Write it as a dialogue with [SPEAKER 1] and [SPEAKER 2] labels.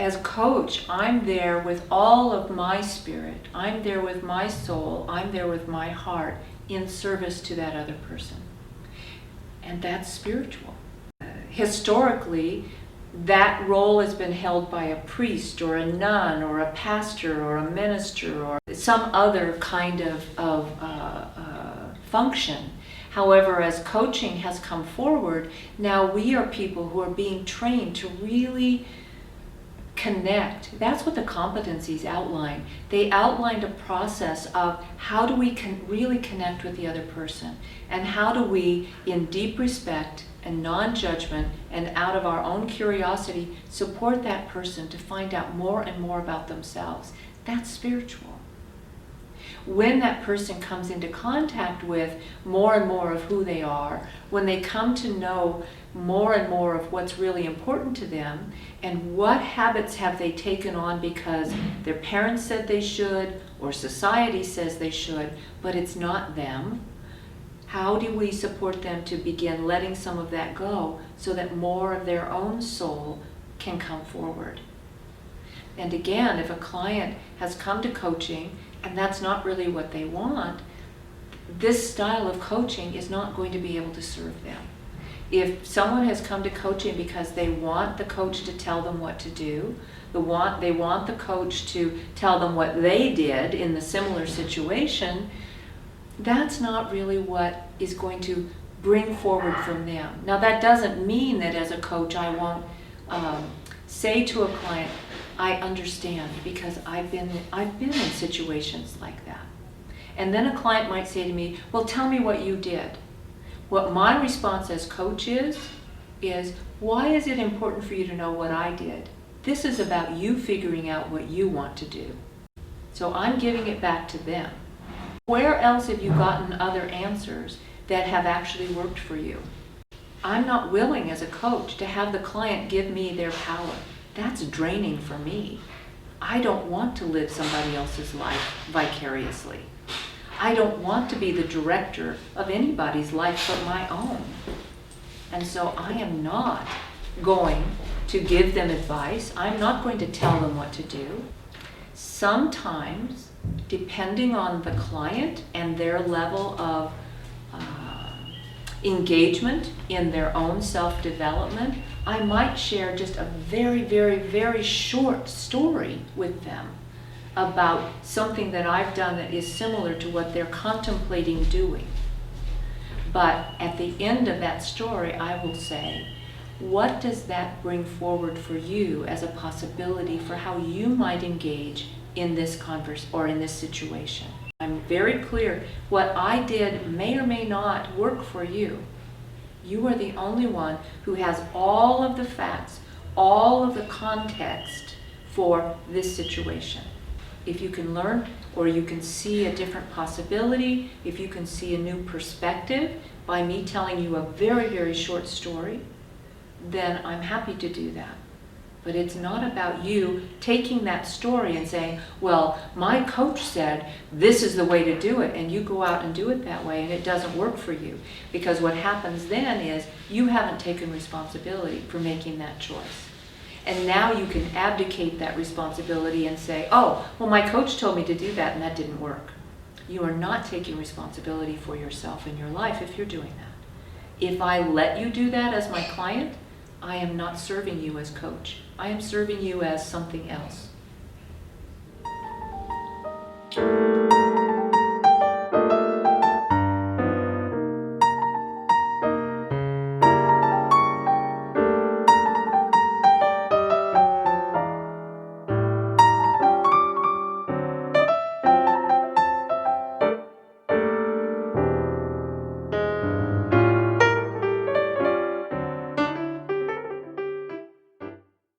[SPEAKER 1] As coach, I'm there with all of my spirit. I'm there with my soul. I'm there with my heart in service to that other person. And that's spiritual. Historically, that role has been held by a priest or a nun or a pastor or a minister or some other kind of function. However, as coaching has come forward, now we are people who are being trained to really connect. That's what the competencies outline. They outlined a process of how do we really connect with the other person, and how do we, in deep respect and non-judgment and out of our own curiosity, support that person to find out more and more about themselves. That's spiritual. When that person comes into contact with more and more of who they are, when they come to know more and more of what's really important to them, and what habits have they taken on because their parents said they should, or society says they should, but it's not them, how do we support them to begin letting some of that go so that more of their own soul can come forward? And again, if a client has come to coaching and that's not really what they want, this style of coaching is not going to be able to serve them. If someone has come to coaching because they want the coach to tell them what to do, they want the coach to tell them what they did in the similar situation, that's not really what is going to bring forward from them. Now, that doesn't mean that as a coach I won't say to a client, I understand, because I've been in situations like that. And then a client might say to me, well, tell me what you did. What my response as coach is why is it important for you to know what I did? This is about you figuring out what you want to do. So I'm giving it back to them. Where else have you gotten other answers that have actually worked for you? I'm not willing as a coach to have the client give me their power. That's draining for me. I don't want to live somebody else's life vicariously. I don't want to be the director of anybody's life but my own. And so I am not going to give them advice. I'm not going to tell them what to do. Sometimes, depending on the client and their level of engagement in their own self-development, I might share just a very, very, very short story with them about something that I've done that is similar to what they're contemplating doing. But at the end of that story, I will say, what does that bring forward for you as a possibility for how you might engage in this or in this situation? I'm very clear, what I did may or may not work for you. You are the only one who has all of the facts, all of the context for this situation. If you can learn, or you can see a different possibility, if you can see a new perspective by me telling you a very, very short story, then I'm happy to do that. But it's not about you taking that story and saying, well, my coach said this is the way to do it, and you go out and do it that way and it doesn't work for you. Because what happens then is you haven't taken responsibility for making that choice. And now you can abdicate that responsibility and say, oh, well, my coach told me to do that and that didn't work. You are not taking responsibility for yourself and your life if you're doing that. If I let you do that as my client, I am not serving you as coach. I am serving you as something else.